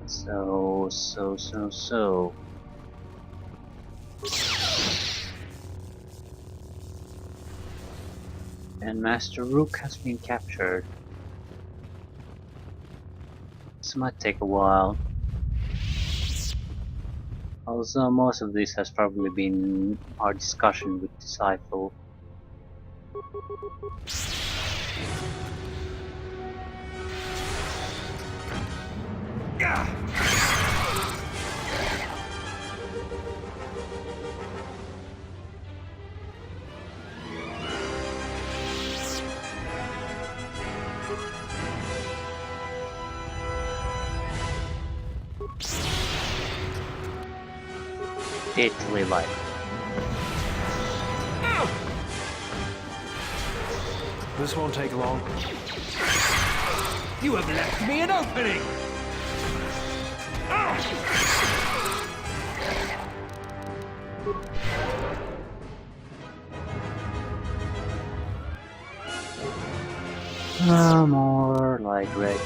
So. And Master Rook has been captured. This might take a while. Also, most of this has probably been our discussion with Disciple. Deadly light. This won't take long. You have left me an opening! More like Rex.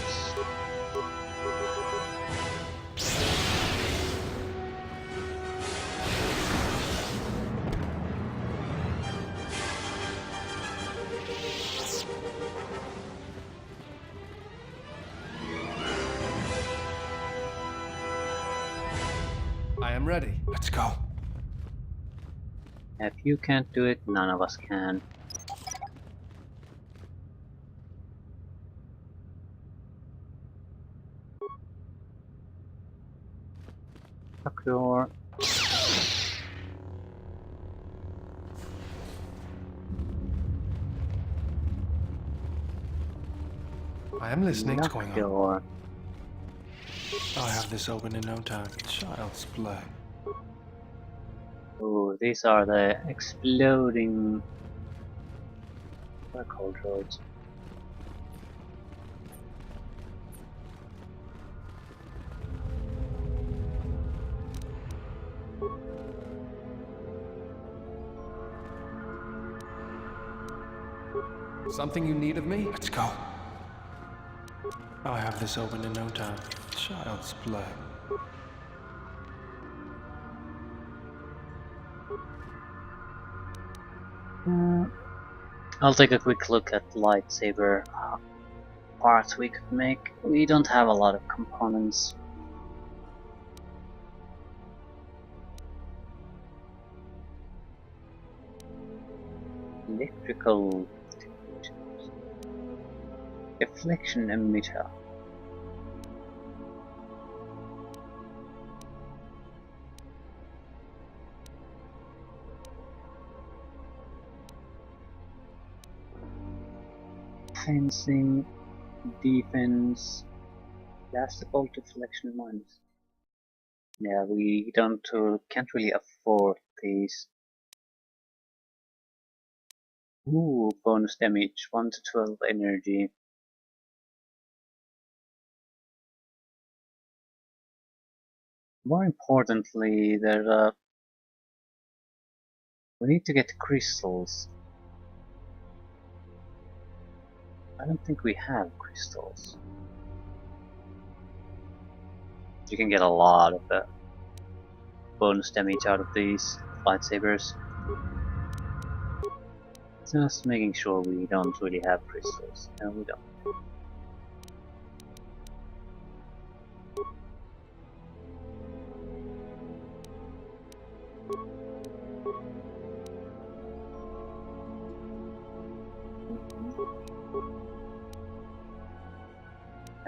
I am ready. Let's go. If you can't do it, none of us can. KOTOR. I am listening. What's going on? KOTOR. I'll have this open in no time. Child's play. Ooh, these are the exploding black hole droids. Something you need of me? Let's go. I'll have this open in no time. Child's play. I'll take a quick look at lightsaber parts we could make. We don't have a lot of components. Electrical deflection emitter. Fencing, defense, blastable deflection minus. Yeah, we can't really afford these. Ooh, bonus damage, 1 to 12 energy. More importantly, we need to get crystals. I don't think we have crystals. You can get a lot of bonus damage out of these lightsabers. Just making sure we don't really have crystals. No, we don't.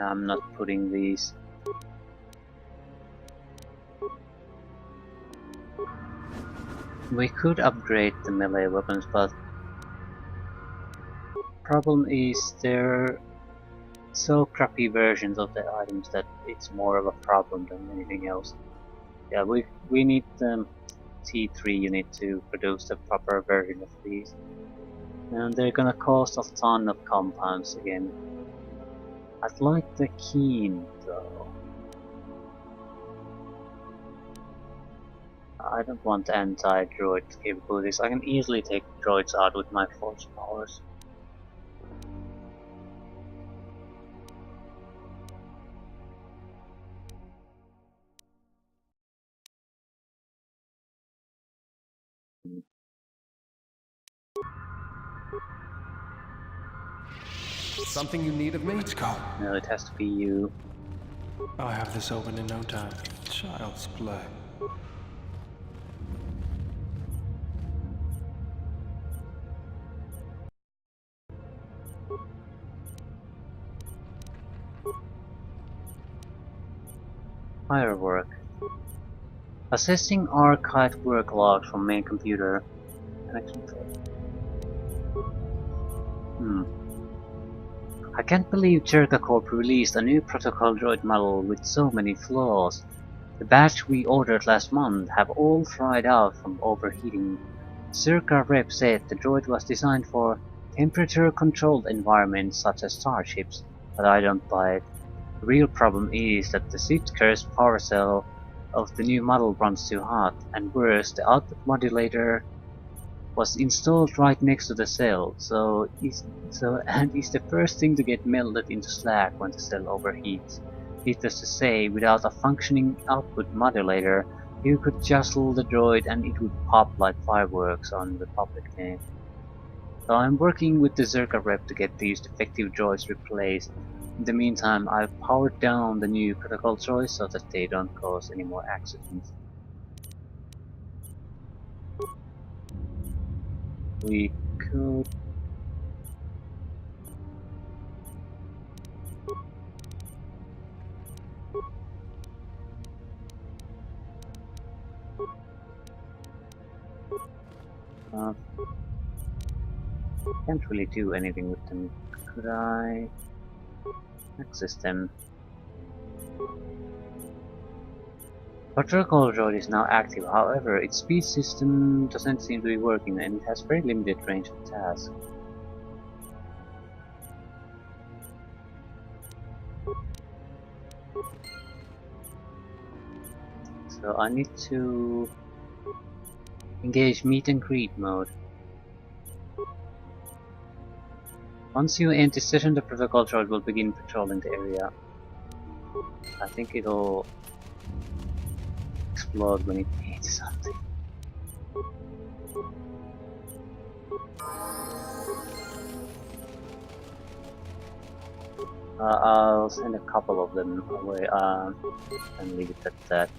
I'm not putting these. We could upgrade the melee weapons, but problem is they're so crappy versions of the items that it's more of a problem than anything else. Yeah, we need the T3 unit to produce the proper version of these. And they're gonna cost a ton of compounds again. I'd like the Keen though. I don't want anti-droid capabilities. I can easily take droids out with my force powers. Something you need of me? Let's go. No, it has to be you. I'll have this open in no time. Child's play. Firework. Assessing archived work logs from main computer. Connection failed. I can't believe Jerka Corp released a new protocol droid model with so many flaws. The batch we ordered last month have all fried out from overheating. Circa rep said the droid was designed for temperature-controlled environments such as starships, but I don't buy it. The real problem is that the Sith-cursed power cell of the new model runs too hot, and worse, the output modulator was installed right next to the cell, and is the first thing to get melted into slack when the cell overheats. Needless to say, without a functioning output modulator, you could jostle the droid and it would pop like fireworks on the public game. So I'm working with the Zerka rep to get these defective droids replaced. In the meantime, I've powered down the new protocol droids so that they don't cause any more accidents. We could... can't really do anything with them. Could I access them? Protocol droid is now active, however, its speed system doesn't seem to be working and it has very limited range of tasks. So I need to engage meet and greet mode. Once you end this session, the protocol droid will begin patrolling the area. I think it'll explode when it needs something. I'll send a couple of them away and leave it at that.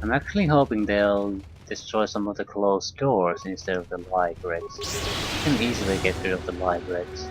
I'm actually hoping they'll destroy some of the closed doors instead of the light wrecks. You can easily get rid of the light wrecks.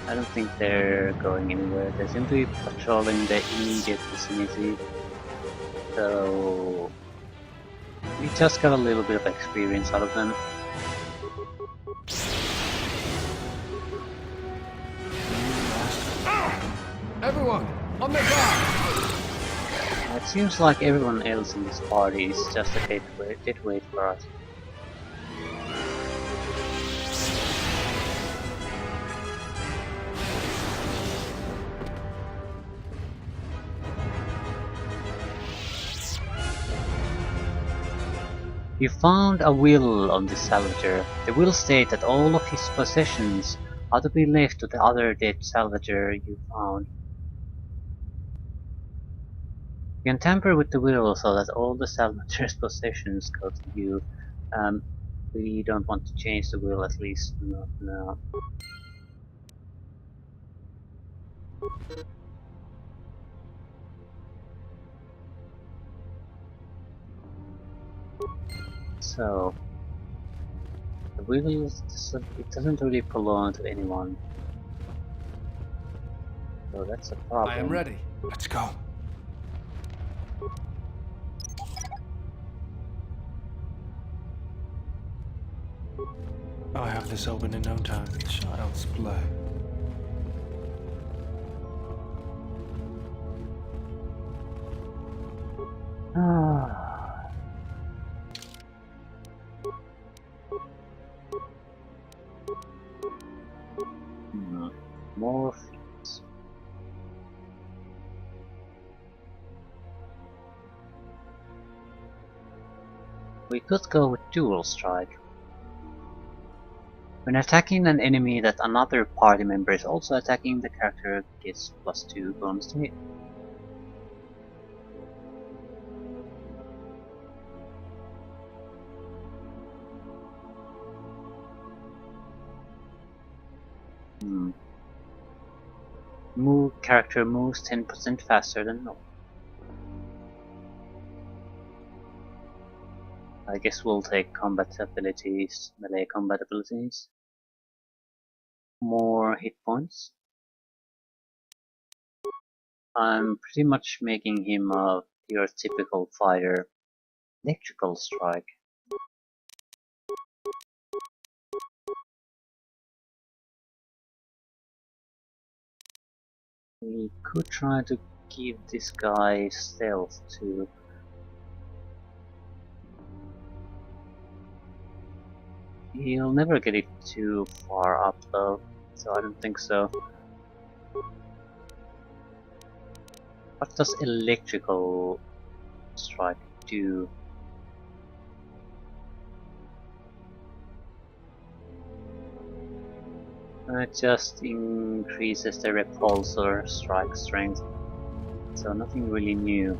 I don't think they're going anywhere. They're simply patrolling the immediate vicinity. So we just got a little bit of experience out of them. Everyone, on the guard! It seems like everyone else in this party is just a dead weight for us. You found a will on the salvager. The will states that all of his possessions are to be left to the other dead salvager you found. You can tamper with the will so that all the salvager's possessions go to you. We don't want to change the will, at least not now. So the will it doesn't really belong to anyone. So that's a problem. I am ready. Let's go. I'll have this open in no time. Child's play. More feats. We could go with dual strike. When attacking an enemy that another party member is also attacking, the character gets +2 bonus to hit. Character moves 10% faster than normal. I guess we'll take combat abilities, melee combat abilities. More hit points. I'm pretty much making him your typical fighter. Electrical strike. We could try to give this guy stealth too. He'll never get it too far up though, so I don't think so. What does electrical strike do? It just increases the repulsor strike strength, so nothing really new.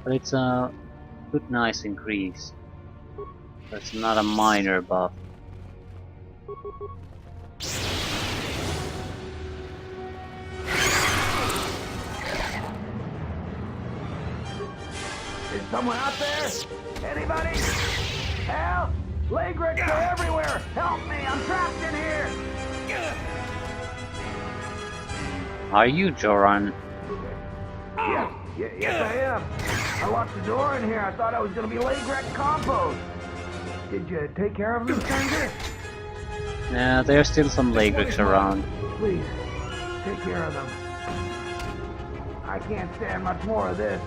But it's a good nice increase. It's not a minor buff. Is someone out there? Anybody? Help! Leg wrecks are everywhere! Help me! I'm trapped in here! Are you Joran? Yes, I am. I locked the door in here. I thought I was gonna be leg wreck compost. Did you take care of them, stranger? Yeah, there's still some Lagrix around. Please, take care of them. I can't stand much more of this.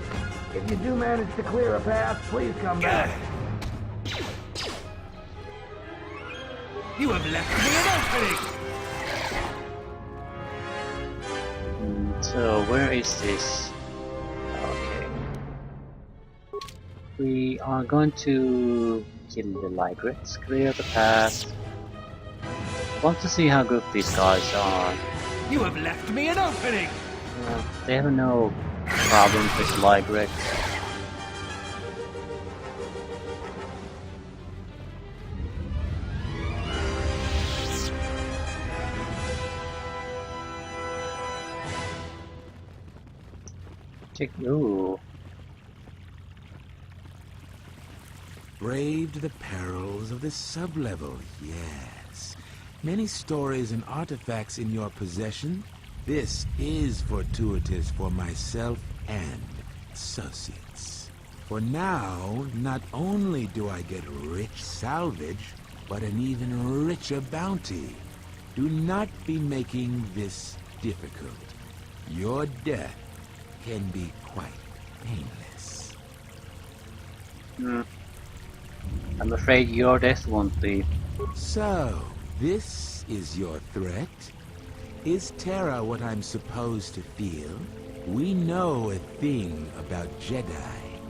If you do manage to clear a path, please come back. You have left me an opening! So, where is this? Okay. We are going to kill the Lagrix, clear the path. I want to see how good these guys are. You have left me an opening! They have no problems with Lagrix. Ooh. Braved the perils of the sublevel, yes. Many stories and artifacts in your possession. This is fortuitous for myself and associates. For now, not only do I get rich salvage, but an even richer bounty. Do not be making this difficult. Your death can be quite painless. I'm afraid your death won't be. So, this is your threat? Is terror what I'm supposed to feel? We know a thing about Jedi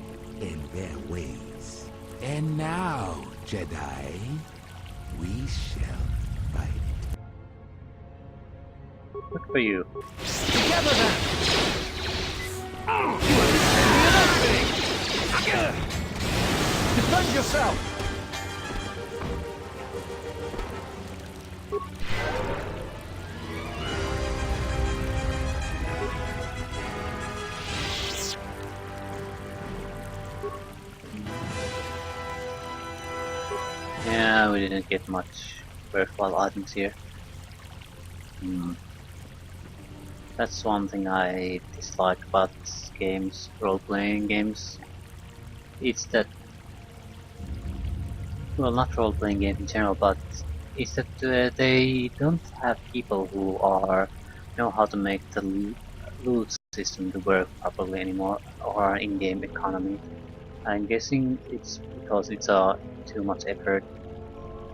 and their ways. And now, Jedi, we shall fight. Good for you. Together then! You have left me an opening! Defend yourself! Yeah, we didn't get much worthwhile items here. That's one thing I dislike about games, role-playing games. It's that, well, not role-playing games in general, but it's that they don't have people who know how to make the loot system to work properly anymore, or in-game economy. I'm guessing it's because it's too much effort.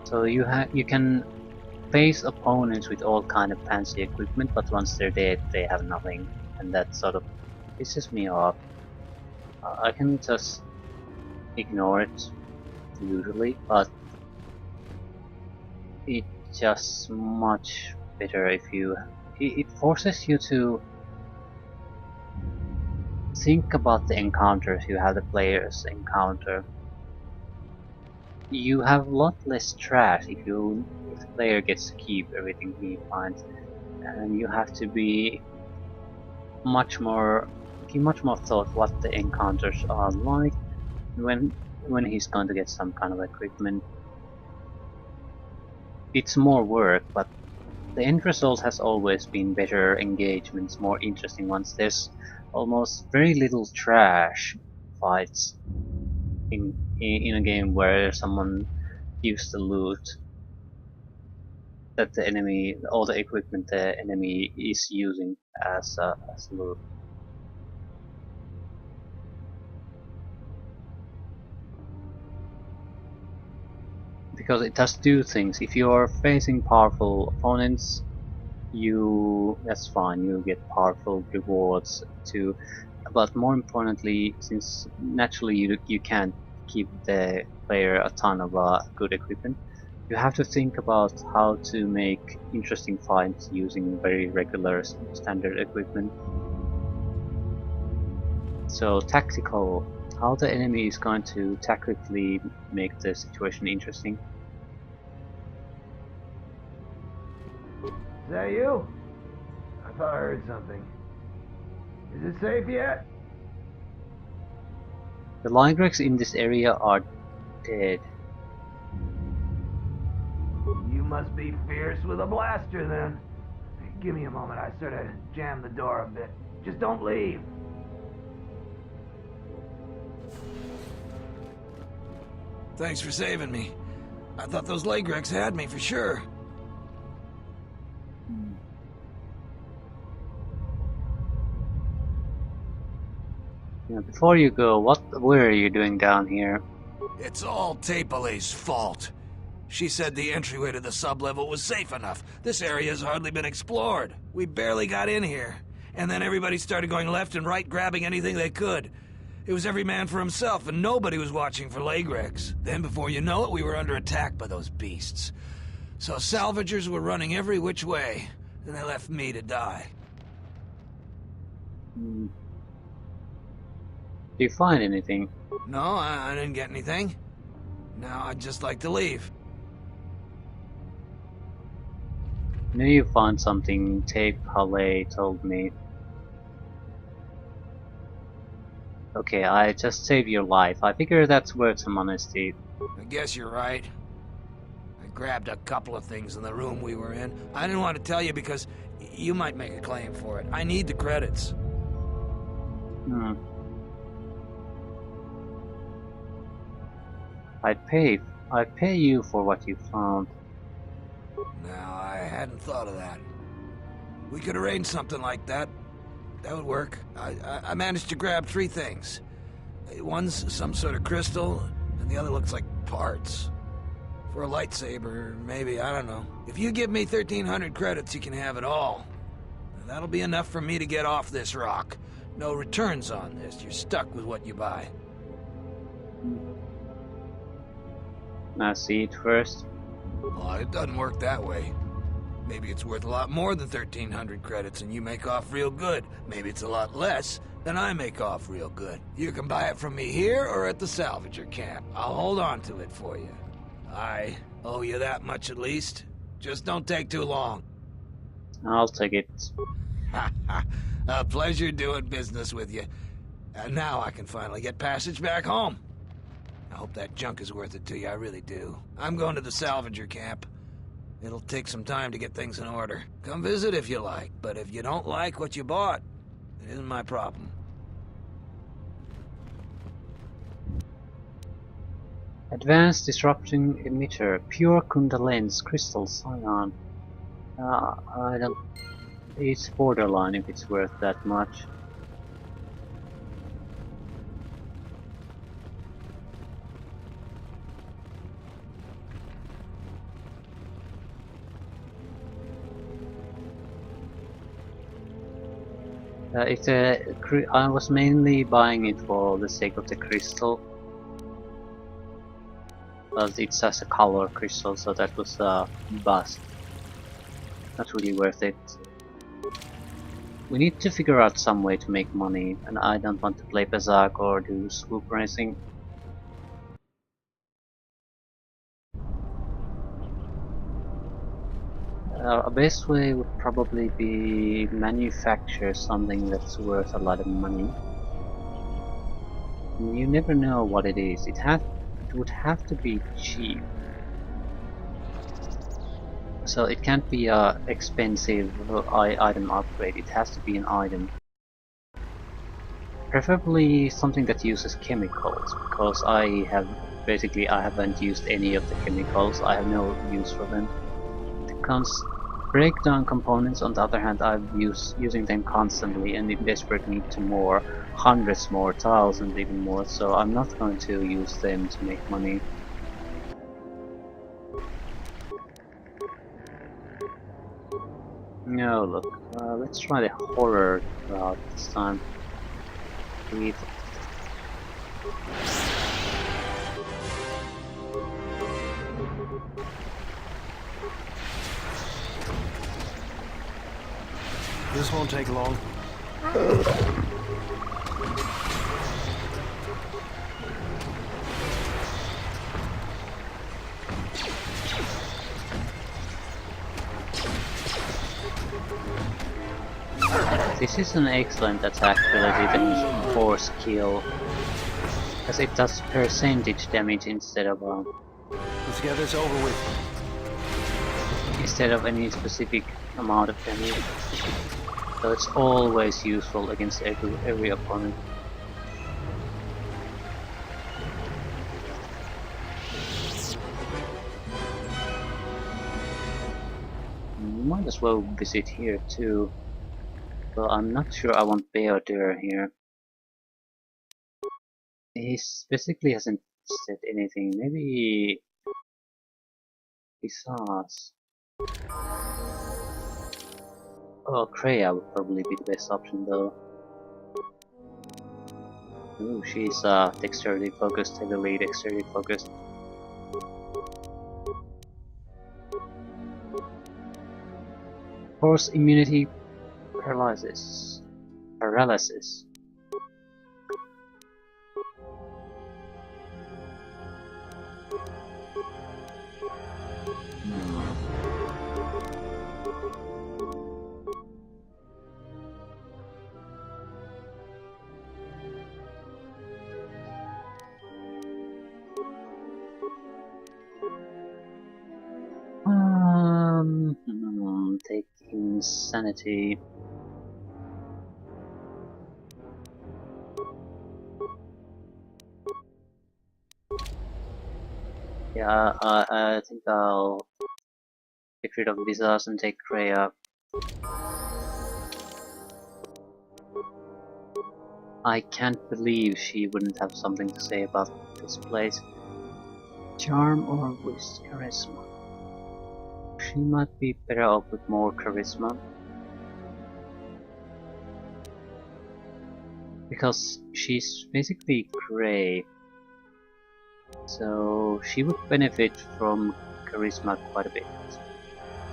So you can face opponents with all kind of fancy equipment, but once they're dead, they have nothing, and that sort of pisses me off. I can just ignore it usually, but it's just much better if it forces you to think about the encounters you have the players encounter. You have a lot less trash if the player gets to keep everything he finds, and you have to be give much more thought what the encounters are like when he's going to get some kind of equipment. It's more work, but the end result has always been better engagements, more interesting ones. There's almost very little trash fights in a game where someone gives the loot that the enemy, all the equipment the enemy is using as loot. Because it does two things. If you're facing powerful opponents, that's fine, you get powerful rewards too. But more importantly, since naturally you can't give the player a ton of good equipment, you have to think about how to make interesting fights using very regular standard equipment. So tactical, how the enemy is going to tactically make the situation interesting. Is that you? I thought I heard something. Is it safe yet? The Ligrex in this area are dead. You must be fierce with a blaster then. Give me a moment, I sort of jammed the door a bit. Just don't leave. Thanks for saving me. I thought those Ligrex had me for sure. Before you go, what were you doing down here? It's all Tapelay's fault. She said the entryway to the sublevel was safe enough. This area's hardly been explored. We barely got in here. And then everybody started going left and right, grabbing anything they could. It was every man for himself, and nobody was watching for Ligrex. Then before you know it, we were under attack by those beasts. So salvagers were running every which way, and they left me to die. Do you find anything? No, I didn't get anything. Now I'd just like to leave. Knew you found something, Tape Halle told me. Okay, I just saved your life. I figure that's worth some honesty. I guess you're right. I grabbed a couple of things in the room we were in. I didn't want to tell you because you might make a claim for it. I need the credits. I'd pay you for what you found. Now, I hadn't thought of that. We could arrange something like that. That would work. I managed to grab 3 things. One's some sort of crystal, and the other looks like parts. For a lightsaber, maybe, I don't know. If you give me 1,300 credits, you can have it all. That'll be enough for me to get off this rock. No returns on this. You're stuck with what you buy. Now see it first. Well, it doesn't work that way. Maybe it's worth a lot more than 1,300 credits and you make off real good. Maybe it's a lot less, then I make off real good. You can buy it from me here or at the salvager camp. I'll hold on to it for you. I owe you that much at least. Just don't take too long. I'll take it. A pleasure doing business with you. And now I can finally get passage back home. I hope that junk is worth it to you, I really do. I'm going to the salvager camp. It'll take some time to get things in order. Come visit if you like, but if you don't like what you bought, it isn't my problem. Advanced disrupting emitter, pure Kundalens, crystal cyan. I don't. It's borderline if it's worth that much. I was mainly buying it for the sake of the crystal, but it's just a color crystal, so that was a bust. Not really worth it. We need to figure out some way to make money, and I don't want to play Bazak or do swoop racing. A best way would probably be manufacture something that's worth a lot of money. You never know what it is. It would have to be cheap. So it can't be a expensive item upgrade. It has to be an item. Preferably something that uses chemicals, because I haven't used any of the chemicals. I have no use for them. Breakdown components, on the other hand, using them constantly and in desperate need to more, hundreds more, thousands even more, so I'm not going to use them to make money. No, look, let's try the horror route this time. This won't take long. This is an excellent attack ability that is force kill, as it does percentage damage instead of Let's get this over with. instead of any specific amount of damage. So it's always useful against every opponent. Might as well visit here too. Well, I'm not sure I want Beodur here. He basically hasn't said anything. Maybe Pisas. Oh, Kreia would probably be the best option though. Ooh, she's dexterity focused, heavily dexterity focused. Force immunity paralysis. Take insanity. Yeah, I think I'll get rid of Visas and take Kreia. I can't believe she wouldn't have something to say about this place. Charm or charisma? She might be better off with more charisma. Because she's basically grey. So she would benefit from charisma quite a bit.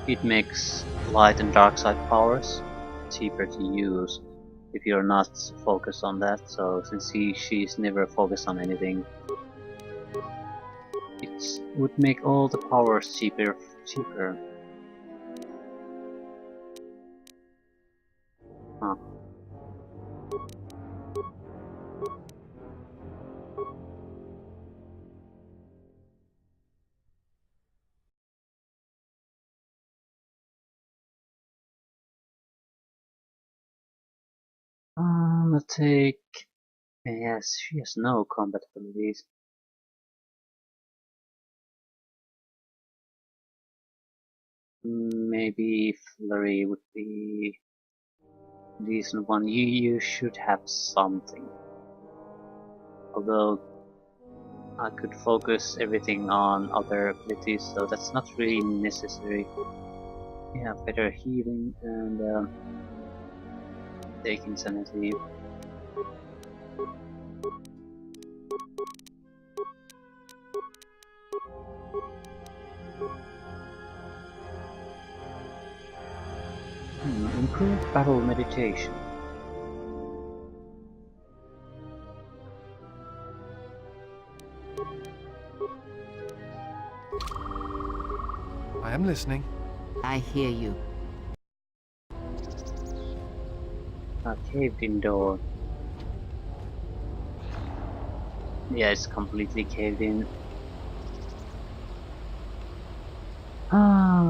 It makes light and dark side powers cheaper to use if you're not focused on that. So since she's never focused on anything, it would make all the powers cheaper. Huh. Let's take... Yes, she has no combat abilities. Maybe Flurry would be a decent one. You should have something. Although I could focus everything on other abilities, so that's not really necessary. Yeah, better healing and take insanity. Improved battle meditation. I am listening. I hear you. A caved-in door. Yeah, it's completely caved in. Ah.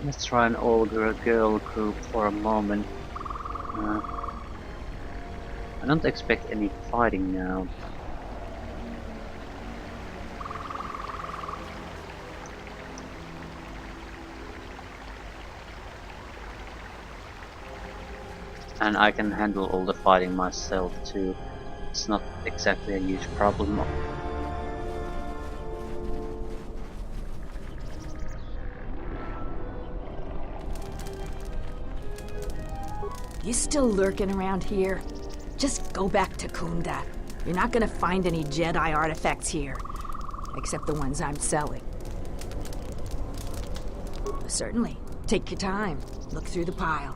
Let's try an older girl group for a moment. I don't expect any fighting now. And I can handle all the fighting myself too. It's not exactly a huge problem. You still lurking around here? Just go back to Kunda. You're not gonna find any Jedi artifacts here. Except the ones I'm selling. Certainly. Take your time. Look through the pile.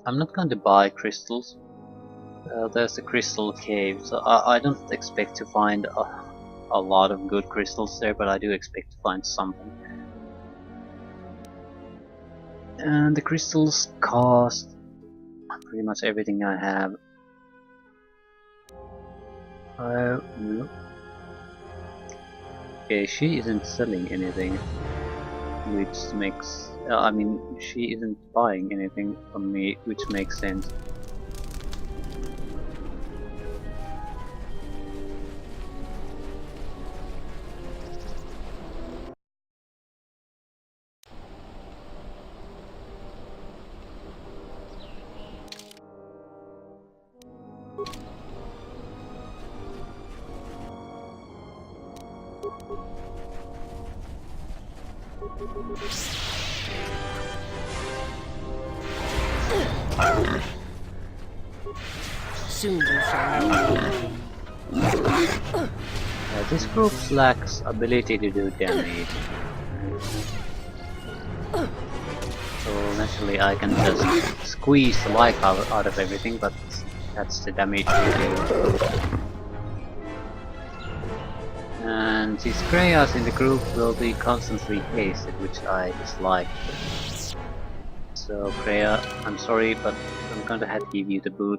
I'm not going to buy crystals. There's a crystal cave, so I don't expect to find a lot of good crystals there, but I do expect to find something. And the crystals cost pretty much everything I have. No. Okay, she isn't selling anything, which makes... I mean, she isn't buying anything from me, which makes sense. Soon you shall know. This group lacks ability to do damage. So naturally I can just squeeze the life out of everything, but that's the damage we do. And these Greyas in the group will be constantly hasted, which I dislike. So Greya, I'm sorry, but I'm going to have to give you the boot.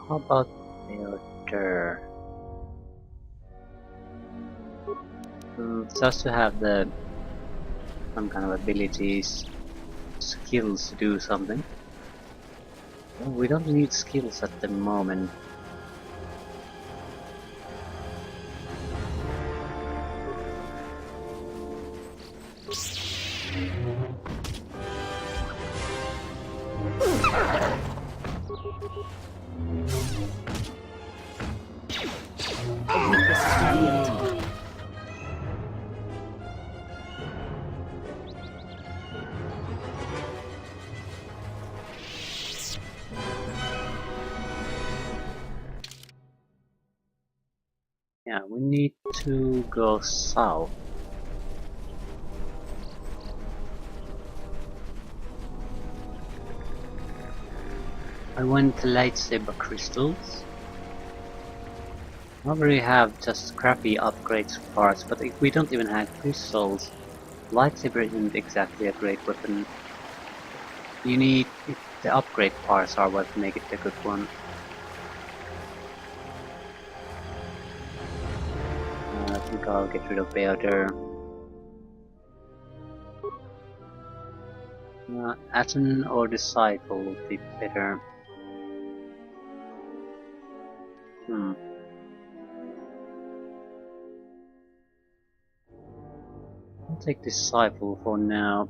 How about Theater? Just to have some kind of abilities, skills to do something. Well, we don't need skills at the moment. Yeah, we need to go south. I want lightsaber crystals. I already have just crappy upgrades parts, but if we don't even have crystals, lightsaber isn't exactly a great weapon. You need the upgrade parts are what make it a good one. I think I'll get rid of Beater. Atom or Disciple would be better. take Disciple for now.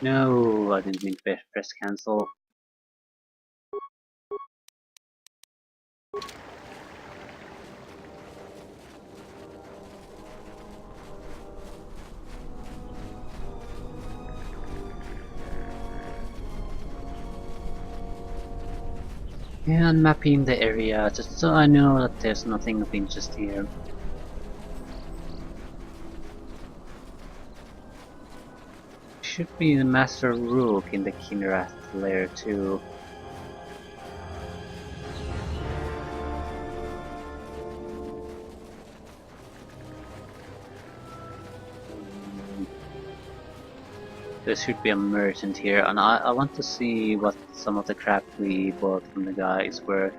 No, I didn't mean to press cancel. Yeah, I'm mapping the area just so I know that there's nothing of interest here. Should be the Master Vrook in the Kinrath lair too. There should be a merchant here, and I want to see what some of the crap we bought from the guy is worth.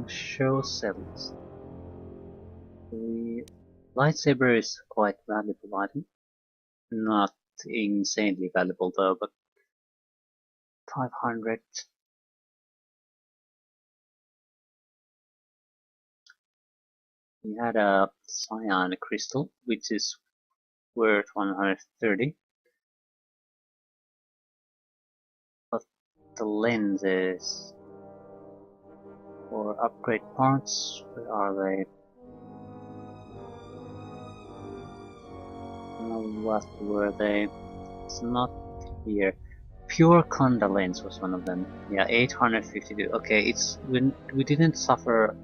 Show cells. The lightsaber is quite valuable item. Not insanely valuable though, but 500. We had a cyan crystal, which is worth 130. But the lenses for upgrade parts, where are they? What were they? It's not here. Pure Conda lens was one of them. Yeah, 852. Okay, it's we didn't suffer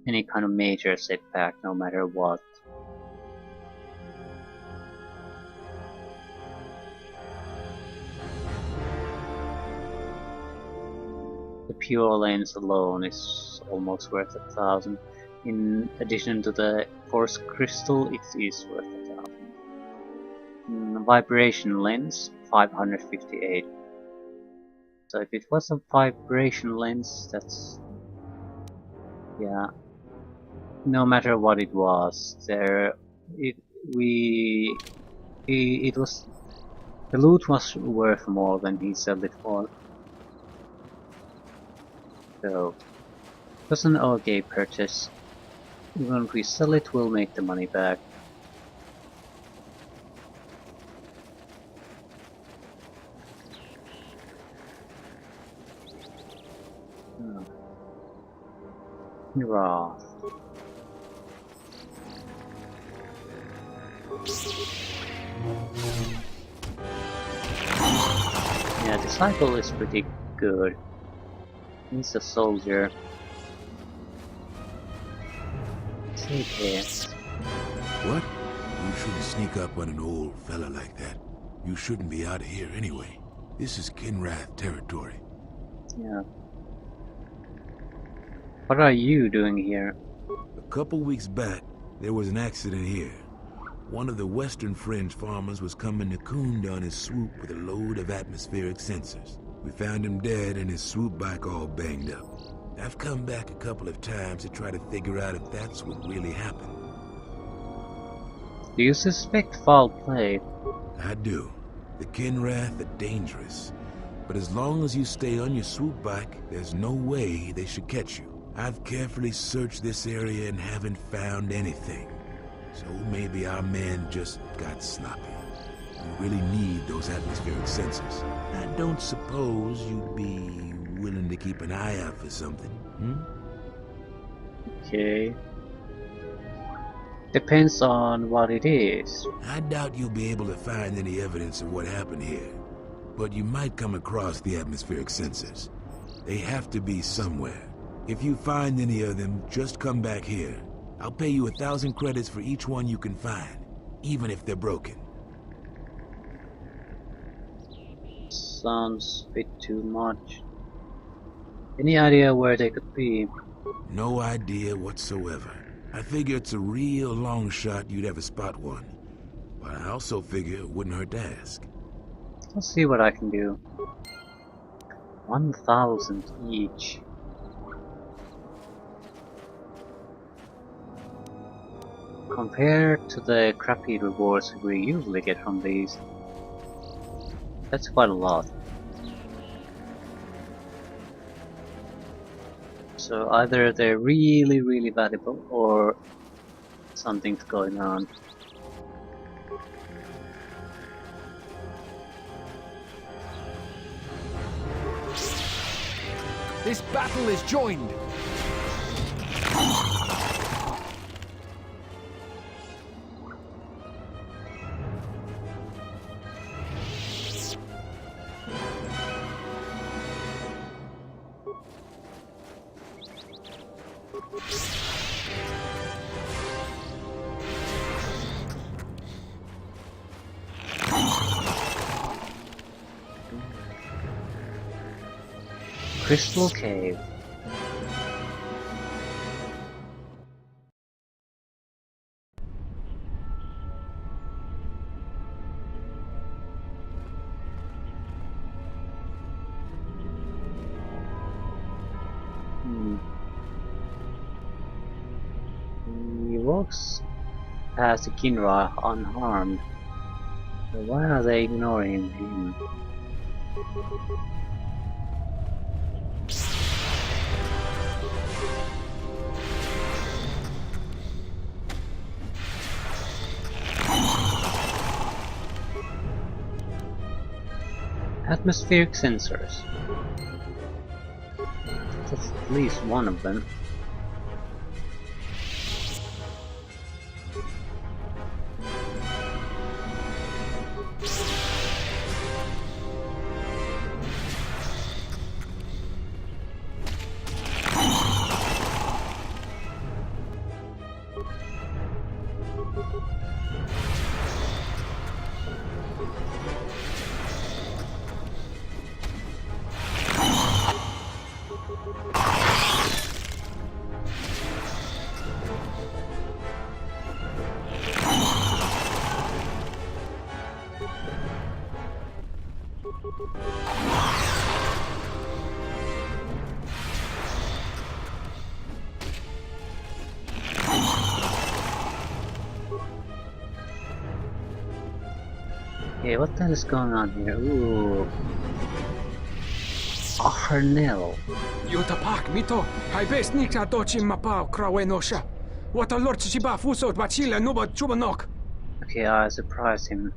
any kind of major setback, no matter what. The pure lens alone is almost worth 1,000. In addition to the Force Crystal, it is worth 1,000. Vibration lens, 558. So if it was a vibration lens, that's... yeah. No matter what it was, it was... the loot was worth more than he sold it for. So, it was an okay purchase. Even if we sell it, we'll make the money back. Raw. Yeah, Disciple is pretty good. He's a soldier. Save here. What? You shouldn't sneak up on an old fella like that. You shouldn't be out of here anyway. This is Kinrath territory. Yeah. What are you doing here? A couple weeks back, there was an accident here. One of the Western Fringe farmers was coming to Kunda on his swoop with a load of atmospheric sensors. We found him dead and his swoop bike all banged up. I've come back a couple of times to try to figure out if that's what really happened. Do you suspect foul play? I do. The Kinrath are dangerous. But as long as you stay on your swoop bike, there's no way they should catch you. I've carefully searched this area and haven't found anything. So maybe our men just got sloppy. You really need those atmospheric sensors. I don't suppose you'd be willing to keep an eye out for something, Okay. Depends on what it is. I doubt you'll be able to find any evidence of what happened here. But you might come across the atmospheric sensors. They have to be somewhere. If you find any of them, just come back here. I'll pay you 1,000 credits for each one you can find, even if they're broken. Sounds a bit too much. Any idea where they could be? No idea whatsoever. I figure it's a real long shot you'd ever spot one. But I also figure it wouldn't hurt to ask. I'll see what I can do. 1,000 each. Compared to the crappy rewards we usually get from these, that's quite a lot. So either they're really, really valuable, or something's going on. This battle is joined. Crystal Cave. He walks past the Kinra unharmed. So why are they ignoring him? Atmospheric sensors. That's at least one of them. Okay, what the hell is going on here? Ooh. Arnell. Yutapak mito, hai bes nikta dochim mapao krawenosha. What a lord chiba fusot bachila nuba chubanok. Okay, I surprised him.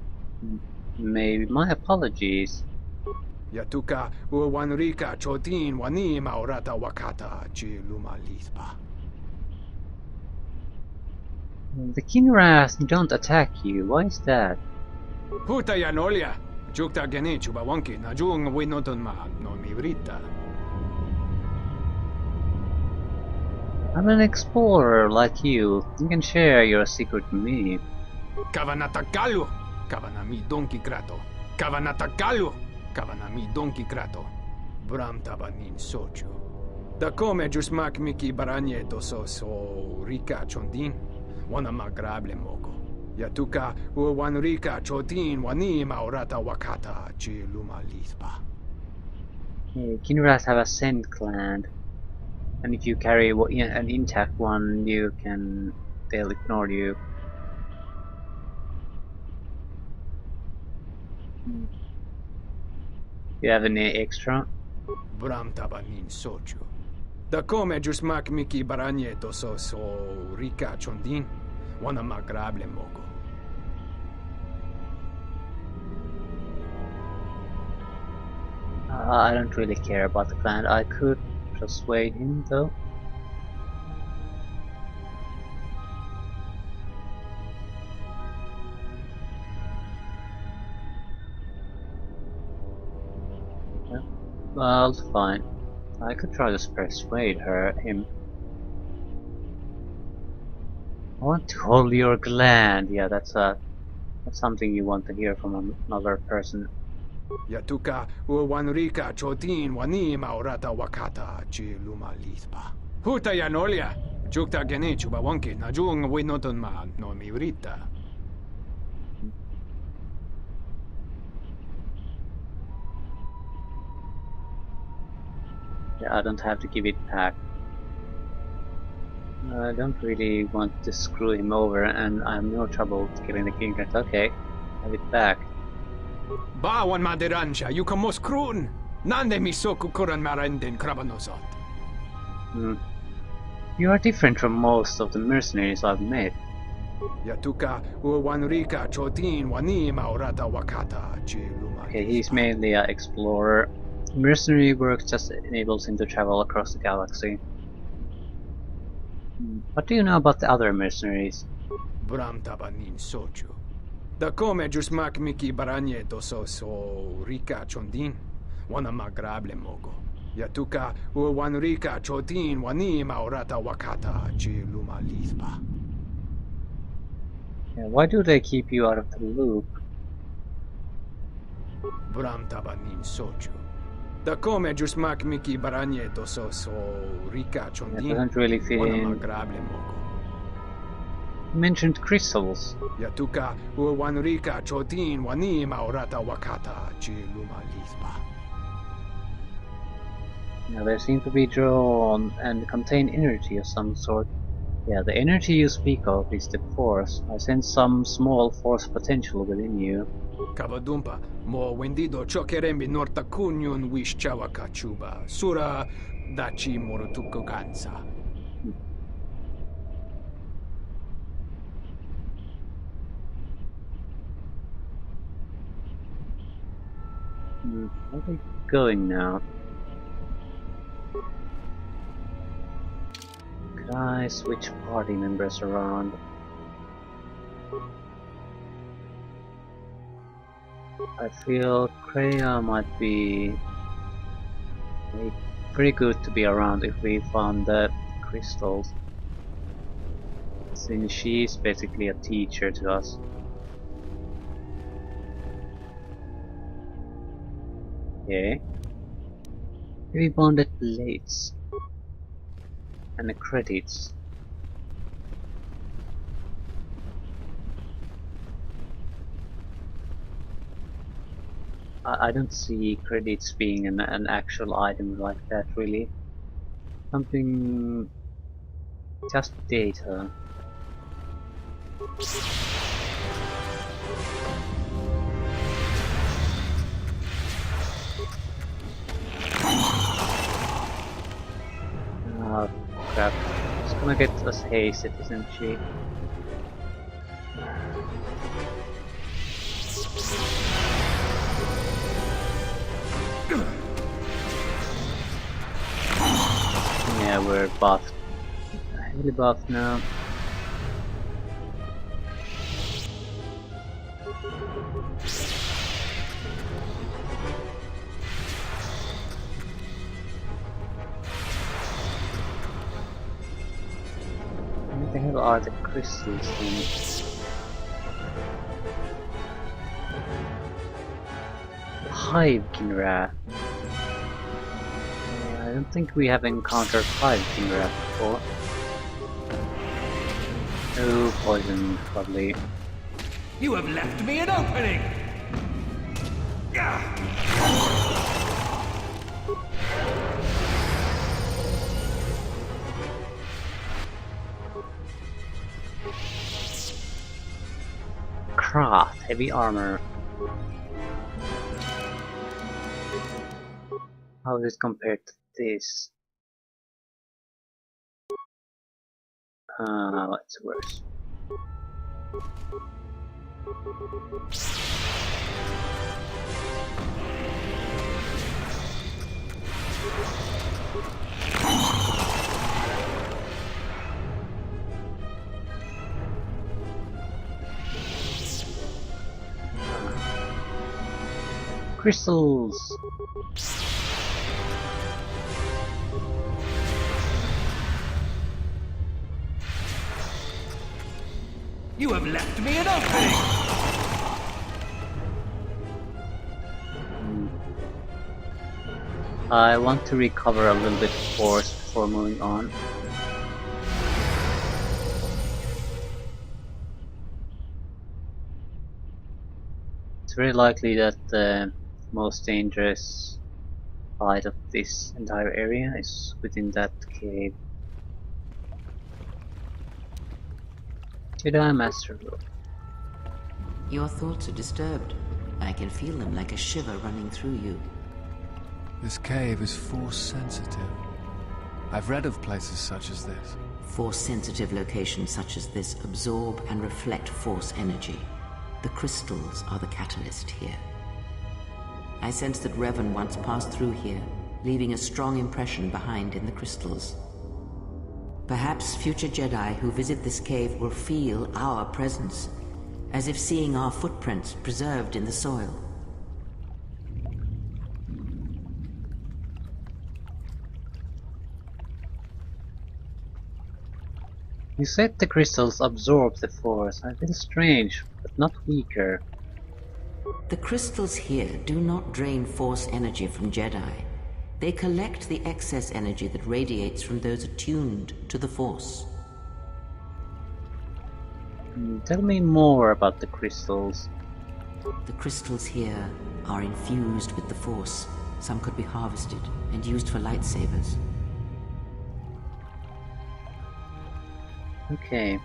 Maybe my apologies. Yatuka uwanrika chotin wani maurata wakata chiluma lispa. The Kinras don't attack you. Why is that? Puta yanolia. Jukta gene chuba wonki na jung winoton ma no mivrita. I'm an explorer like you. You can share your secret with me. Kavanatakalu. Kavanami donkey krato. Kavanatakalu. Kavanami donkey krato. Bram tabanin sochu. Da come jusmak miki baranyeto so rika chondin. Wana magrable moko. Yatuka uwanrika chotin wani maurata wakata chiluma lispa. Kinras have a scent gland, and if you carry an intact one, they'll ignore you. You have any extra? Bram tabanin sochu. Da come jusmak miki baranyeto so rika chondin. Wana magrable moko. I don't really care about the clan. I could persuade him though. Well, fine. I could try to persuade him. I want to hold your gland. Yeah, that's something you want to hear from another person. Yatuka uwanrika chotin wani maurata wakata chiluma lispa. Huta yanolia. Jukta gene chuba wonki na jung winoton ma no mivrita. Yeah, I don't have to give it back. I don't really want to screw him over, and I have no trouble getting the king card. Okay, have it back. Bawan maderansha, you kamos krun. Nande misoku kuran maranden krabanosot. You are different from most of the mercenaries I've met. Yatuka Uwanrika Chotin Wanima Urata Wakata Chiluma. Okay, he's mainly an explorer. Mercenary work just enables him to travel across the galaxy. What do you know about the other mercenaries? Bram Tabanin Sochu. Da come Jusmak Miki Baranye so Rika Chondin. Wana Magrable Mogo. Yatuka Uwanrika Chotin Wanima Urata Wakata Chiluma Lisba. Yeah, why do they keep you out of the loop? Bram Tabanin Sochu. Da come Jusmak Miki Baranye so Rika That Chondin. doesn't really fit Wana in. Magrable Mogo. You mentioned crystals. Yatuka Uwanrika Chotin Wanima Urata Wakata Chiluma Lisba. Yeah, they seem to be drawn and contain energy of some sort. Yeah, the energy you speak of is the force. I sense some small force potential within you. Kavadumpa, mo wendido chokerembi norta kunyun wish chawaka chuba. Sura dachi morutuko gansa. Where are they going now? Could I switch party members around? I feel Kreia might be pretty good to be around if we found the crystals, since she's basically a teacher to us. Okay. We bonded plates and the credits. I don't see credits being an actual item like that, really. Something... just data. Oh crap. She's gonna get us hasted, isn't she? Yeah, we're buffed. Heavily buffed now. What the hell are the crystals then? Hive Kinra. I don't think we have encountered Hive Kinra before. Oh, poison, lovely. You have left me an opening! Craft, heavy armor. How is it compared to this? It's worse. Crystals! You have left me an opening! I want to recover a little bit of force before moving on. It's very likely that the most dangerous part of this entire area is within that cave. Jedi Master Vrook. Your thoughts are disturbed. I can feel them like a shiver running through you. This cave is force sensitive. I've read of places such as this. Force-sensitive locations such as this absorb and reflect force energy. The crystals are the catalyst here. I sense that Revan once passed through here, leaving a strong impression behind in the crystals. Perhaps future Jedi who visit this cave will feel our presence, as if seeing our footprints preserved in the soil. You said the crystals absorb the force. I feel strange, but not weaker. The crystals here do not drain force energy from Jedi. They collect the excess energy that radiates from those attuned to the force. Tell me more about the crystals. The crystals here are infused with the force. Some could be harvested and used for lightsabers. Okay.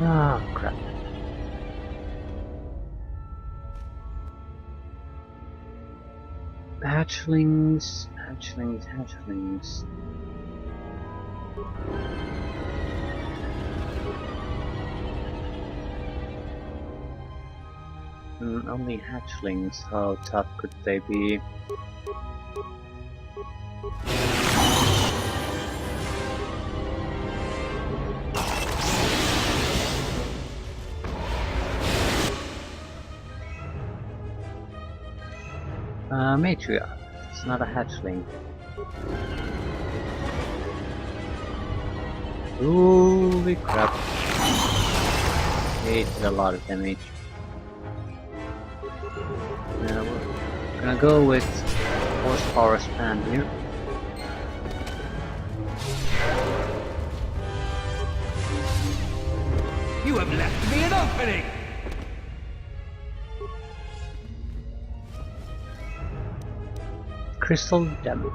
Ah, crap. Hatchlings. Only hatchlings. How tough could they be? Matriarch. It's not a hatchling. Holy crap. It did a lot of damage. Now we're gonna go with horsepower span here. You have left me an opening! Crystal damage.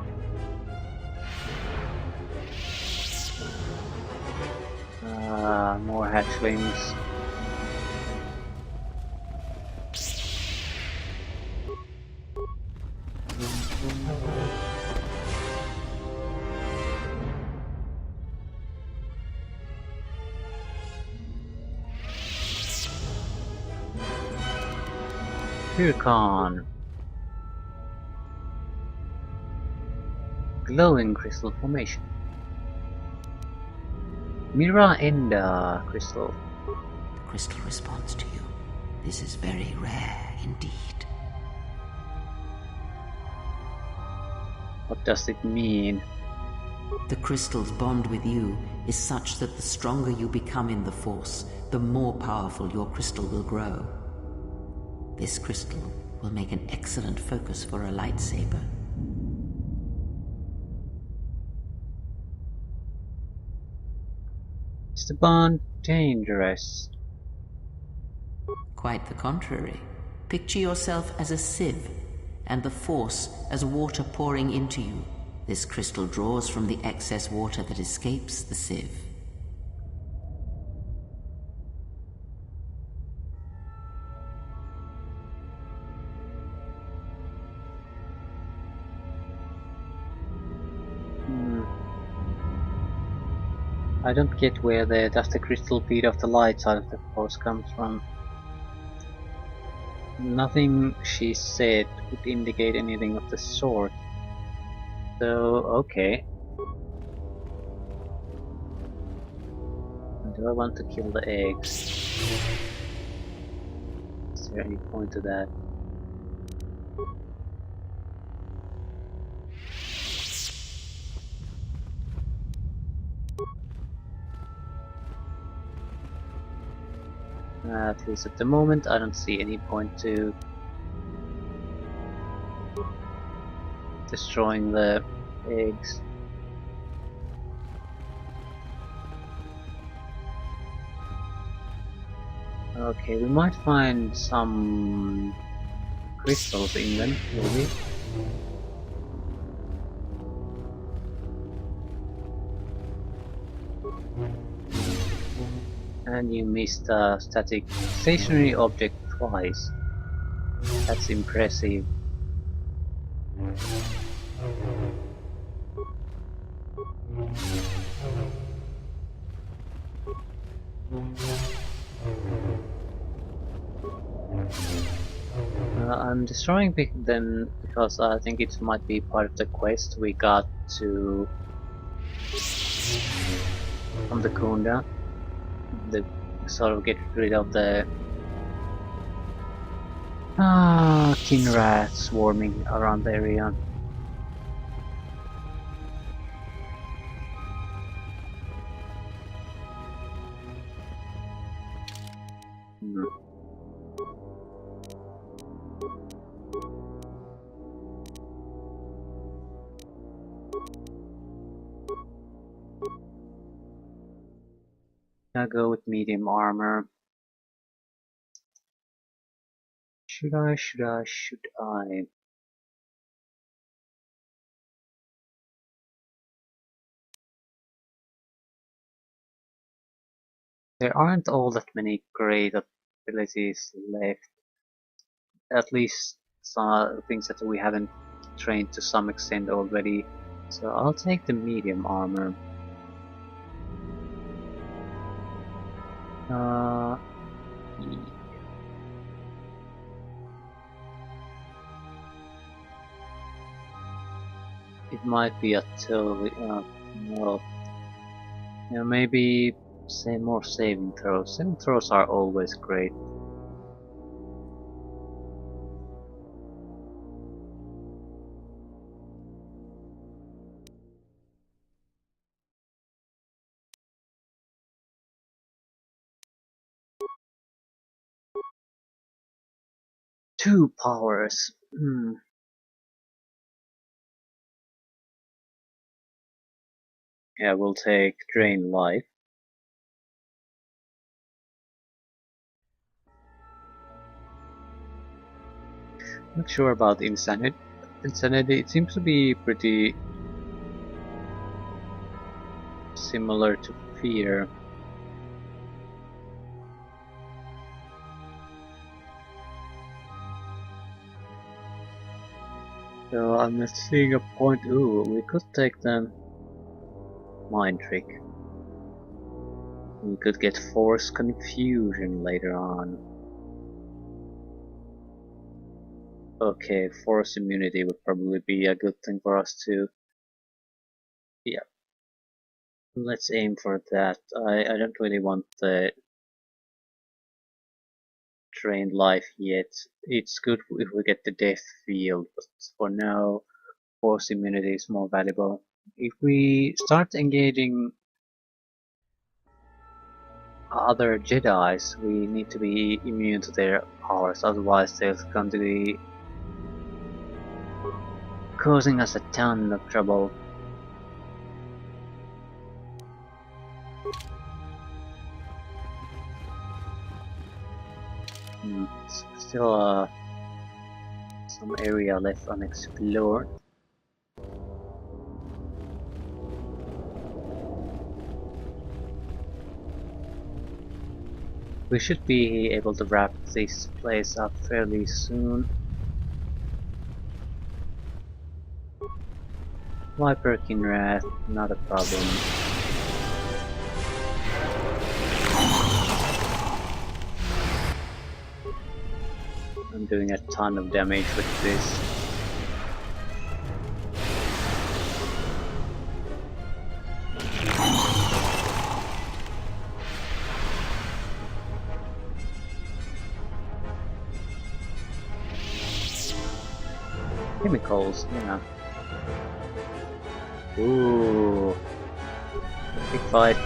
More hatchlings. Hircon. Glowing crystal formation. Mira Enda crystal. The crystal responds to you. This is very rare indeed. What does it mean? The crystal's bond with you is such that the stronger you become in the Force, the more powerful your crystal will grow. This crystal will make an excellent focus for a lightsaber. Is the bond dangerous? Quite the contrary. Picture yourself as a sieve, and the Force as water pouring into you. This crystal draws from the excess water that escapes the sieve. I don't get where does the crystal feed of the light side of the Force comes from. Nothing she said would indicate anything of the sort. So, okay. Do I want to kill the eggs? Is there any point to that? At least at the moment, I don't see any point to destroying the eggs. Okay, we might find some crystals in them, maybe. And you missed a stationary object twice. That's impressive. I'm destroying them because I think it might be part of the quest we got to from the Kunda. The sort of get rid of the kin rats swarming around the area. I'll go with medium armor. Should I? There aren't all that many great abilities left. At least some things that we haven't trained to some extent already. So I'll take the medium armor. It might be a totally well, yeah, maybe say more saving throws. Saving throws are always great. Two powers. Yeah, we'll take Drain Life. Not sure about Insanity. It seems to be pretty similar to Fear. So I'm not seeing a point. Ooh, we could take the Mind Trick. We could get Force Confusion later on. Okay, Force Immunity would probably be a good thing for us too. Yeah. Let's aim for that. I don't really want the Drained Life yet. It's good if we get the Death Field, but for now, Force Immunity is more valuable. If we start engaging other Jedis, we need to be immune to their powers, otherwise they're going to be causing us a ton of trouble. Still some area left unexplored. We should be able to wrap this place up fairly soon. Viper Kinrath, not a problem. I'm doing a ton of damage with this. Chemicals, yeah. Ooh. Big fight.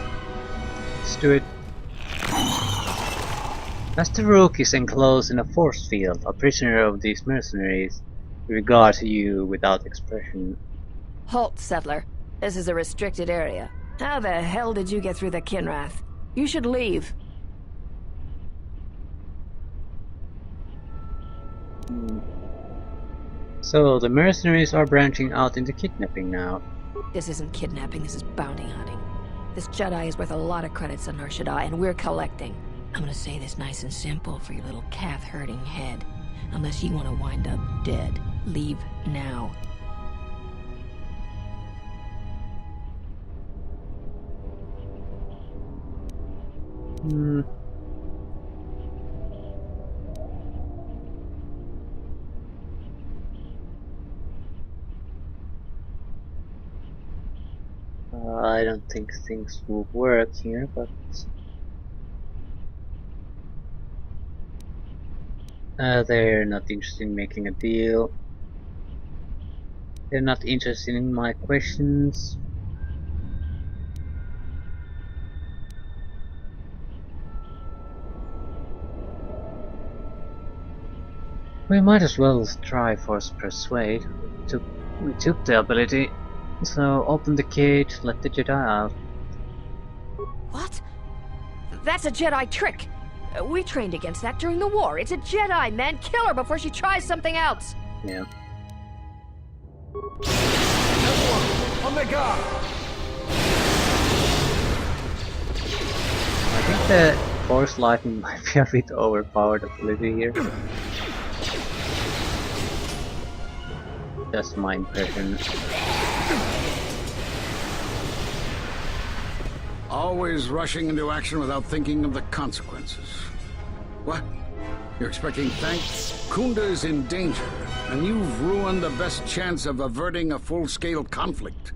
Let's do it. Master Vrook is enclosed in a force field, a prisoner of these mercenaries. We regard you without expression. Halt, settler. This is a restricted area. How the hell did you get through the Kinrath? You should leave. So, the mercenaries are branching out into kidnapping now. This isn't kidnapping, this is bounty hunting. This Jedi is worth a lot of credits on Nar Shaddaa, and we're collecting. I'm gonna say this nice and simple for your little calf-hurting head. Unless you want to wind up dead. Leave now. I don't think things will work here, but they're not interested in making a deal. They're not interested in my questions. We might as well try Force Persuade. We took the ability, so open the cage, let the Jedi out. What? That's a Jedi trick. We trained against that during the war. It's a Jedi, man. Kill her before she tries something else. Yeah. On the guard! I think the Force Lightning might be a bit overpowered ability here. That's my impression. Always rushing into action without thinking of the consequences. What? You're expecting thanks? Kunda is in danger, and you've ruined the best chance of averting a full-scale conflict.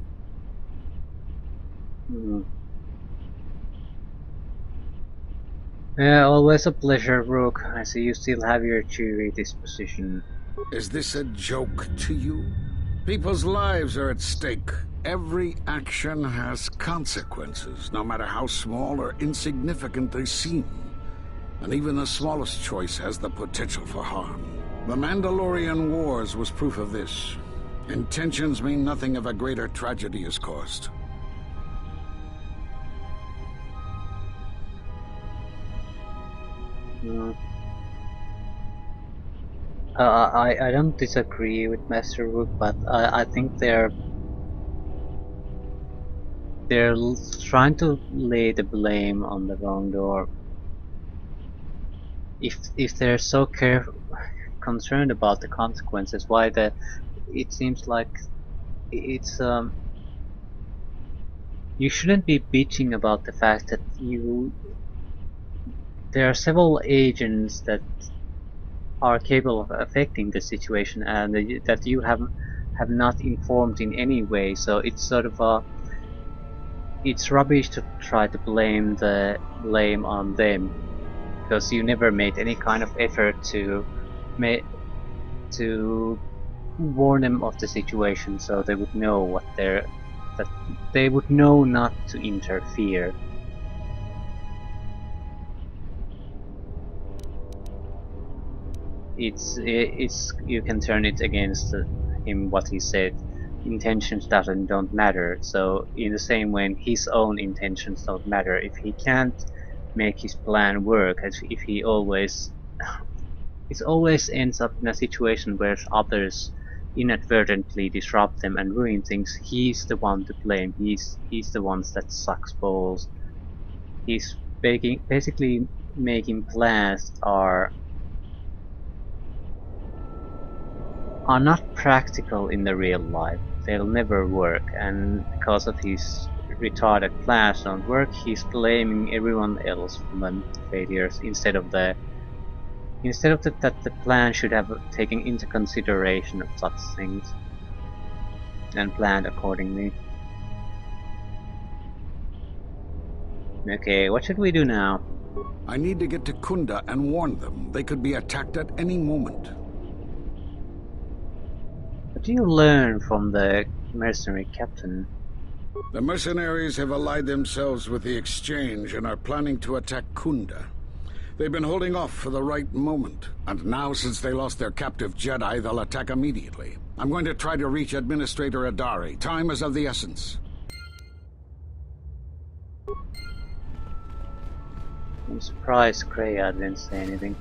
Yeah, always a pleasure, Vrook. I see you still have your cheery disposition. Is this a joke to you? People's lives are at stake. Every action has consequences, no matter how small or insignificant they seem. And even the smallest choice has the potential for harm. The Mandalorian Wars was proof of this. Intentions mean nothing if a greater tragedy is caused. I don't disagree with Master Rook, but I think they're trying to lay the blame on the wrong door. If they're so concerned about the consequences, why it seems like it's you shouldn't be bitching about the fact that there are several agents that are capable of affecting the situation and that you have not informed in any way. So it's sort of it's rubbish to try to blame on them, because you never made any kind of effort to warn them of the situation, so they would know that they would know not to interfere. It's you can turn it against him what he said. Intentions don't matter. So in the same way, his own intentions don't matter. If he can't make his plan work, if he always it always ends up in a situation where others inadvertently disrupt them and ruin things, he's the one to blame. He's the one that sucks balls. He's basically making plans are not practical in the real life. They'll never work, and because of his retarded plans don't work, he's blaming everyone else for the failures instead of that the plan should have taken into consideration of such things and planned accordingly. Okay, what should we do now? I need to get to Kunda and warn them. They could be attacked at any moment. What do you learn from the mercenary captain? The mercenaries have allied themselves with the Exchange and are planning to attack Kunda. They've been holding off for the right moment, and now since they lost their captive Jedi, they'll attack immediately. I'm going to try to reach Administrator Adari. Time is of the essence. I'm surprised Kreia didn't say anything.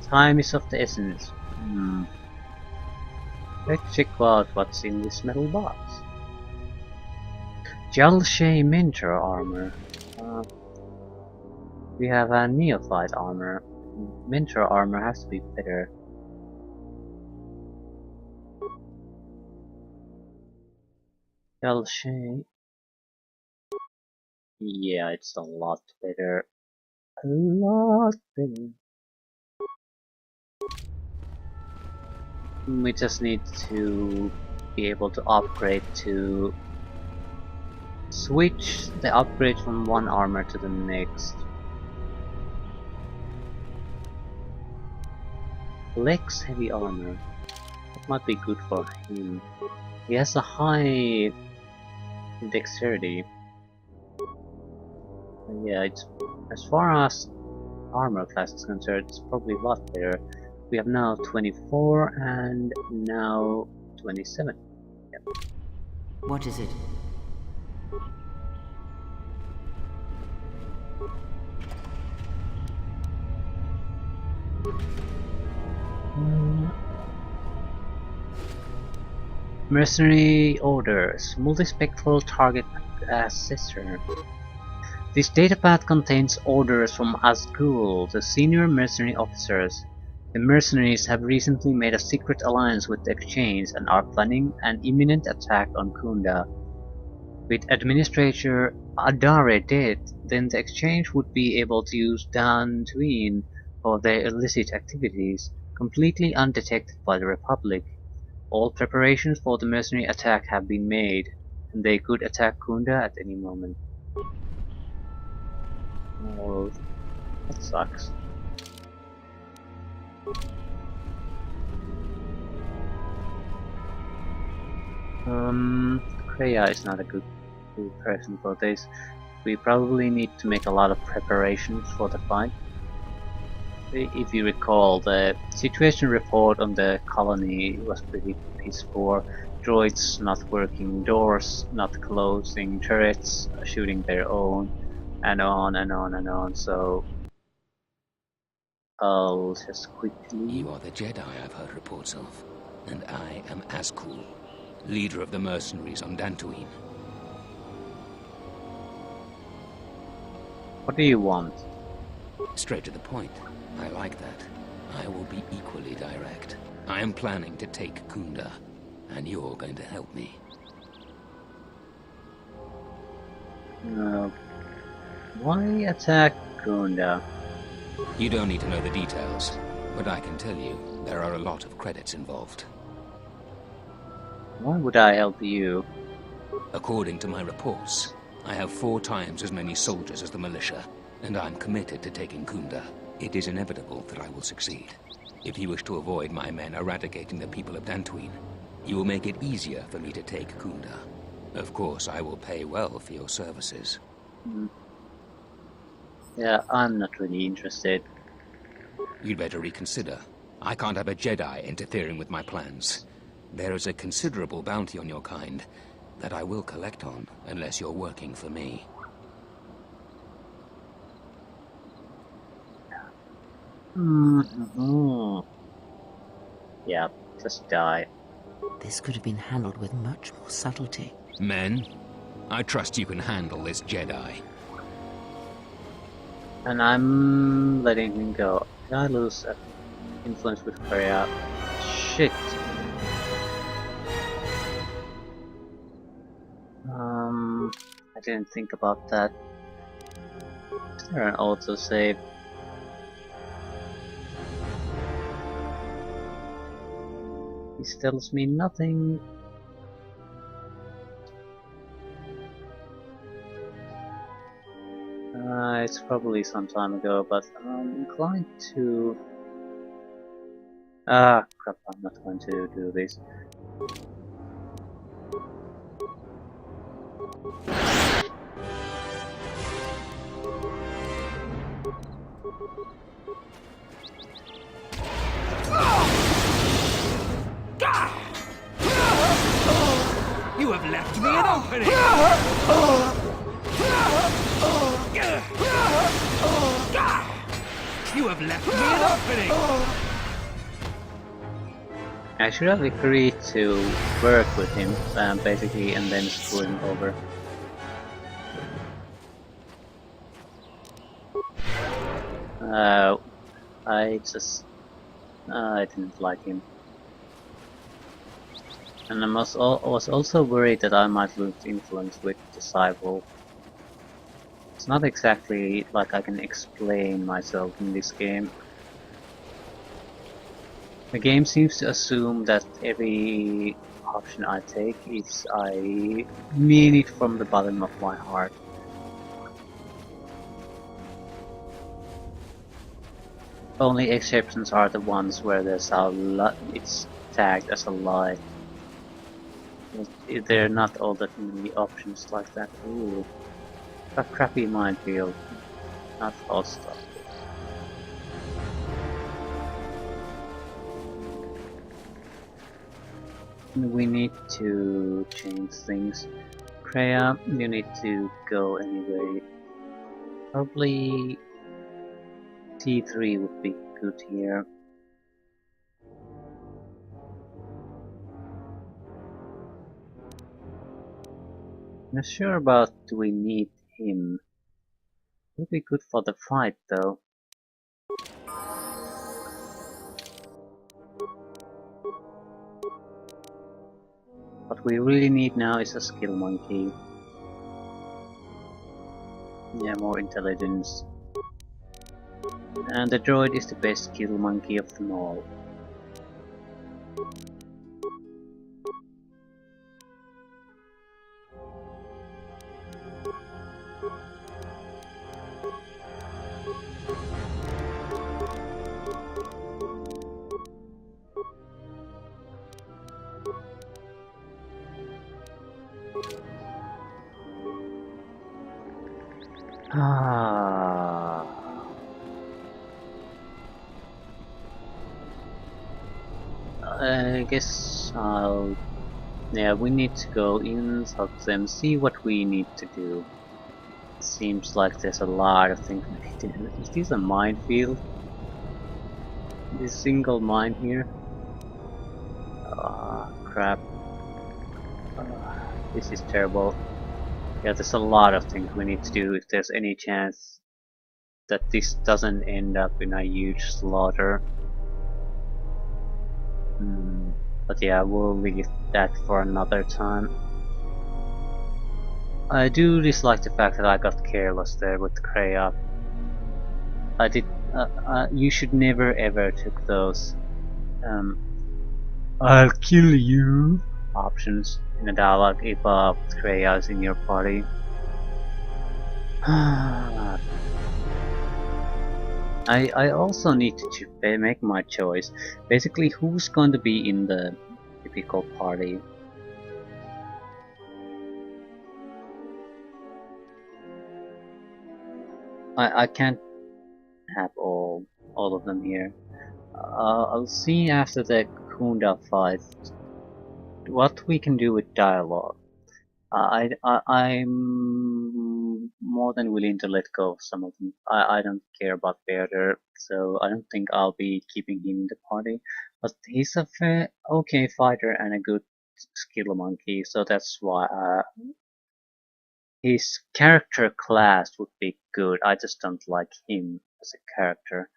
Time is of the essence. Let's check out what's in this metal box. Jalshay Mentor armor. We have a Neophyte armor. Mentor armor has to be better. Jalshay. Yeah, it's a lot better. A lot better. We just need to be able to upgrade to switch the upgrade from one armor to the next. Lex heavy armor. That might be good for him. He has a high dexterity. Yeah, it's as far as armor class is concerned, it's probably a lot better. We have now 24 and now 27. Yep. What is it? Mercenary orders. Multispectral target assessor. This datapath contains orders from Asgul, the senior mercenary officers. The mercenaries have recently made a secret alliance with the Exchange and are planning an imminent attack on Kunda. With Administrator Adare dead, then the Exchange would be able to use Dantooine for their illicit activities, completely undetected by the Republic. All preparations for the mercenary attack have been made, and they could attack Kunda at any moment. Oh, that sucks. Kreia is not a good person for this. We probably need to make a lot of preparations for the fight. If you recall, the situation report on the colony was pretty piss poor. Droids not working, doors not closing, turrets shooting their own, and on and on and on, so I'll just quickly... You are the Jedi I've heard reports of, and I am Asgul, leader of the mercenaries on Dantooine. What do you want? Straight to the point. I like that. I will be equally direct. I am planning to take Kunda, and you're going to help me. Why attack Kunda? You don't need to know the details, but I can tell you there are a lot of credits involved. Why would I help you? According to my reports, I have 4 times as many soldiers as the militia, and I'm committed to taking Kunda. It is inevitable that I will succeed. If you wish to avoid my men eradicating the people of Dantooine, you will make it easier for me to take Kunda. Of course, I will pay well for your services. Yeah, I'm not really interested. You'd better reconsider. I can't have a Jedi interfering with my plans. There is a considerable bounty on your kind that I will collect on unless you're working for me. Yeah, just die. This could have been handled with much more subtlety. Men, I trust you can handle this Jedi. And I'm letting him go. Did I lose influence with Kreia? Shit. I didn't think about that. Is there an autosave? This tells me nothing. It's probably some time ago, but I'm inclined to... Ah, crap, I'm not going to do this. You have left me an opening! You have left me an opening! I should have agreed to work with him, basically, and then screw him over. I didn't like him. And I was also worried that I might lose influence with Disciple. It's not exactly like I can explain myself in this game. The game seems to assume that every option I take is I mean it from the bottom of my heart. Only exceptions are the ones where there's it's tagged as a lie. There are not all that many options like that. Ooh, a crappy minefield. Not all stuff. We need to change things. Kreia, you need to go anyway. Probably T3 would be good here. Not sure about do we need him. Would be good for the fight though. What we really need now is a skill monkey. Yeah, more intelligence. And the droid is the best skill monkey of them all. I guess I'll... Yeah, we need to go in, talk to them, see what we need to do. Seems like there's a lot of things we need to do. Is this a minefield? This single mine here? Ah, crap. This is terrible. Yeah, there's a lot of things we need to do if there's any chance that this doesn't end up in a huge slaughter. But yeah, we'll leave that for another time. I do dislike the fact that I got careless there with Kreia. I did. You should never ever took those "I'll kill you" options in a dialogue if Kreia is in your party. I also need to make my choice. Basically, who's going to be in the typical party? I can't have all of them here. I'll see after the Kunda fight what we can do with dialogue. I'm more than willing to let go of some of them. I don't care about Bearder, so I don't think I'll be keeping him in the party. But he's a fair, okay fighter and a good skill monkey, so that's why his character class would be good. I just don't like him as a character.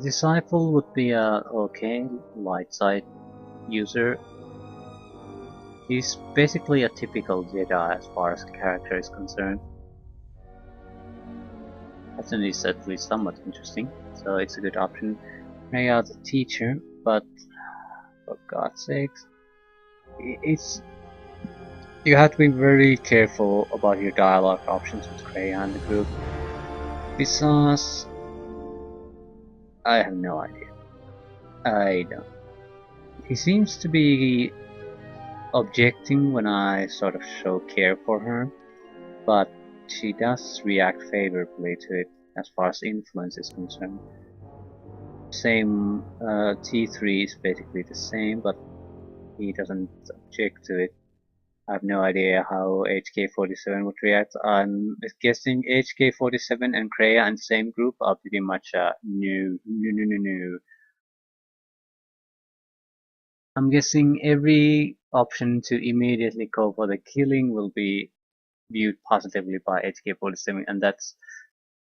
Disciple would be a okay light side user. He's basically a typical Jedi as far as character is concerned. Captain is at least somewhat interesting, so it's a good option. Kreia the teacher, but for God's sakes, it's you have to be very careful about your dialogue options with Kreia and the group. Because I have no idea. I don't. He seems to be objecting when I sort of show care for her, but she does react favorably to it as far as influence is concerned. Same, T3 is basically the same, but he doesn't object to it. I have no idea how HK47 would react. I'm guessing HK47 and Kreia in the same group are pretty much no. I'm guessing every option to immediately go for the killing will be viewed positively by HK47, and that's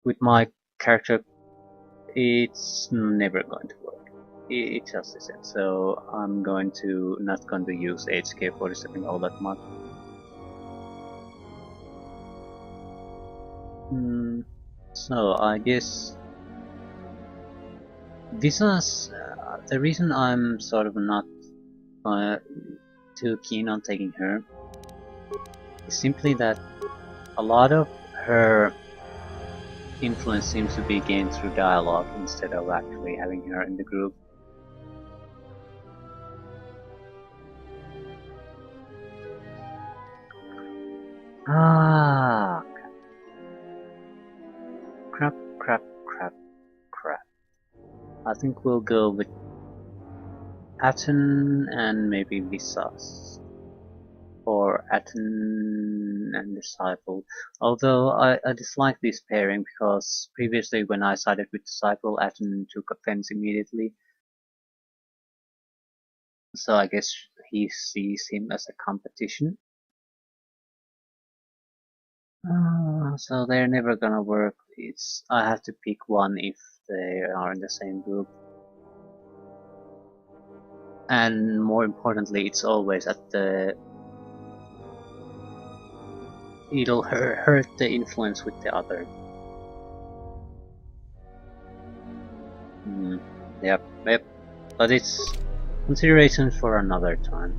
with my character. It's never going to work. It just isn't. So I'm not going to use HK47 all that much. So I guess this is the reason I'm sort of not too keen on taking her is simply that a lot of her influence seems to be gained through dialogue instead of actually having her in the group. Ah, crap. I think we'll go with Aten and maybe Visas. Or Aten and Disciple. Although I dislike this pairing because previously when I sided with Disciple, Aten took offense immediately. So I guess he sees him as a competition. So they're never gonna work. I have to pick one if they are in the same group. And more importantly, it's always it'll hurt the influence with the other. Yep. But it's consideration for another time.